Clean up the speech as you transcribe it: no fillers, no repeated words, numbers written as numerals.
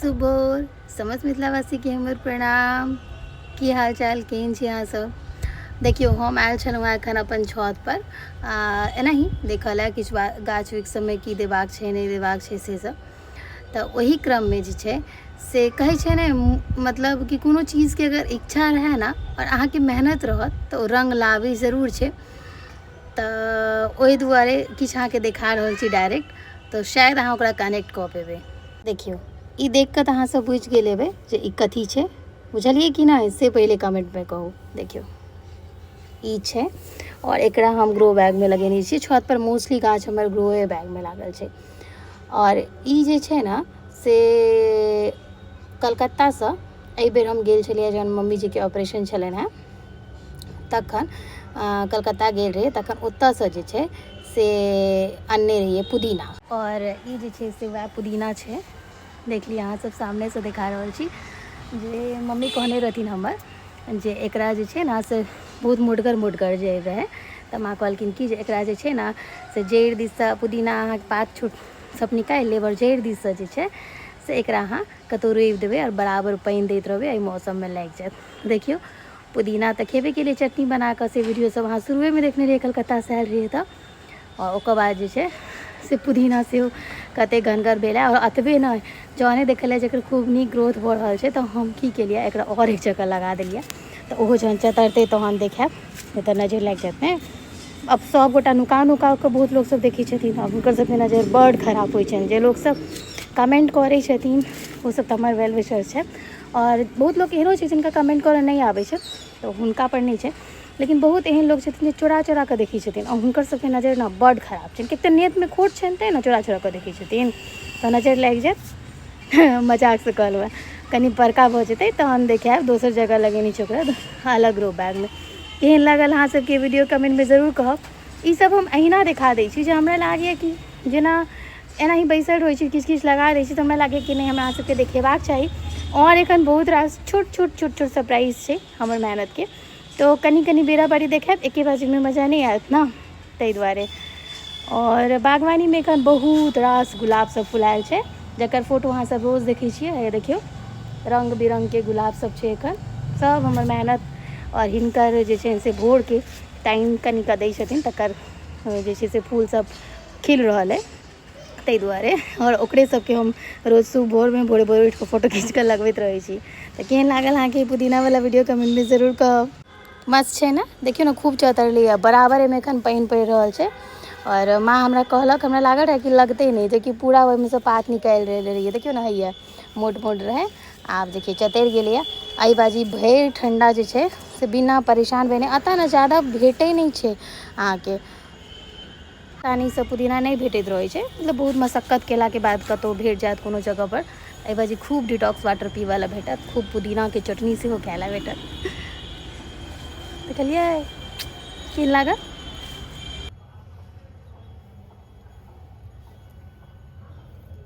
सुबह समस्त मिथिलावासी के हमर प्रणाम। की हाल चाल केहन छी अहाँ सब? देखियो हम आयल छलहुँ एखन अपन छत पर एनाही देखऽ लए किछु गाछ वृक्ष सबमे की देबाक छै नहि देबाक छै से सब। तऽ ओही क्रममे जे छै से कहै छै ने, मतलब कि कोनो चीज़के अगर इच्छा रहै ना और अहाँके मेहनत रहत तऽ ओ रंग लाबै जरूर छै। तऽ ओहि दुआरे किछु अहाँके देखा रहल छी डायरेक्ट, तऽ शायद अहाँ ओकरा कनेक्ट कऽ पेबै। देखियो ई देख कऽ तऽ अहाँ सब बुझि गेल हेबै जे ई कथी छै, बुझलिए कि नहीं से पहले कमेंट में कहू। देखियो ई छै और एकरा हम ग्रो बैग में लगेने छी। छत पर मोस्टली गाछ हमर ग्रोए बैग में लागल छै। और ई जे छै ना से कलकत्ता से एहि बेर हम गेल छलिए जहन मम्मी जी के ऑपरेशन छलनि हैं, तखन कलकत्ता गेल रही, तखन ओतऽ से जे छै से अनने रहिए पुदीना। और ई जे छै से वएह पुदीना छै। देख लिअ अहाँ सब सामने से देखा रहल छी जे मम्मी कहने रहथिन हमर जे एकरा जे छै ना से बहुत मोटगर जे रहै, तऽ माँ कहलखिन कि जे एकरा जे छै ना से जड़ि दिससँ पुदीना अहाँके पात छूट सब निकालि लेब और जड़ि दिससँ जे छै से एकरा अहाँ कतौ रोपि देबै और बराबर पानि दैत रहबै, एहि मौसममे लागि जायत। देखियौ पुदीना तऽ खेबे केलिए चटनी बना कऽ, से वीडियो सब अहाँ शुरुएमे देखने रहिए कलकत्तासँ आयल रहिए तऽ। और ओकर बाद जे छै से पुदीना सेहो कते घनगर भेल है। और अतबे नहि, जहने देखलिए जकर खूब नीक ग्रोथ भऽ रहल छै तऽ हम की केलिए एकरा और एक जगह लगा देलिए, तऽ ओहो जहन चतरतै तहन देखायब, नहि तऽ नजरि लागि जायत ने। अब सब गोटा नुका कऽ बहुत लोग सब देखै छथिन, अब हुनकर सबके नजरि बड़ खराब होइ छनि। जे लोग सब कमेंट करै छथिन ओ सब तऽ हमर वेल विशर छै, और बहुत लोग एहनो छै जिनका कमेंट करऽ नहीं आबै छै तऽ हुनका पर नहीं छै, लेकिन बहुत एहन लोग छथिन जे चोरा कऽ देखै छथिन और हुनकर सबके नजरि ना बड़ खराब छनि। कते नियतमे खोट छनि तेँ ने चोरा कऽ देखै छथिन, तऽ नजरि लागि जायत। मजाक से कहलहुँ, कनि बड़का भऽ जेतै तहन देखायब, दोसर जगह लगेने छी ओकरा अलग ग्रो बैग में। केहन लागल अहाँ सबके वीडियो कमेंट में ज़रूर कहब। ई सब हम अहिना देखा दै छी जे हमरा लागैए कि जेना एनाही बैसल रहै छी, किछु किछु लगा दै छी तऽ हमरा लागैए कि नहीं हमरा अहाँ सबके देखेबाक चाही। और एखन बहुत रास छोट छोट सरप्राइज छै हमर मेहनतके, तो कनी कनी बेरा बारी देखायब, एके बाजीमे मजा नहीं आयत ना, ताहि दुआरे। और बागवानी में एखन बहुत रास गुलाब सब फुलायल छै, जकर फोटो अहाँ सब रोज देखै छियै। हे देखियौ रंग बिरंगके गुलाब सब छै एखन, सब हमर मेहनत और हिनकर जे छै से भोरके टाइम कनिकऽ दै छथिन, तकर जे छै से फूल सब खिल रहल अइ ताहि दुआरे। और ओकरे सबके हम रोज सुबह भोरमे भोरे उठि कऽ फोटो खींच कऽ लगबैत रहै छी। तऽ केहन लागल अहाँके पुदीनावला वीडियो कमेंट में ज़रूर कहब। मस्त छै ना, देखियौ ना खूब चतरलै, बराबर एहिमे एखन पानि पड़ि रहल छै। और माँ हमरा कहलक, हमरा लागल रहै कि लगतै नहीं, जेकि पूरा ओहिमे से पात निकालि रहल रहिए। देखियौ ना हैया मोट रहै, आब देखिए चतरि गेलैए। एहि बाजी भरि ठंडा जे छै से बिना परेशान भेने, अतऽ ना ज़्यादा भेटै नहीं छै अहाँके, आसानीसँ पुदीना नहीं भेटैत रहै छै, मतलब बहुत मशक्कत केलाके बाद कतौ भेट जायत कोनो जगह पर। एहि बाजी खूब डिटॉक्स वाटर पीबऽ लए भेटत, खूब पुदीनाके चटनी सेहो खाय लए भेटत। देखलिए केहन लागल?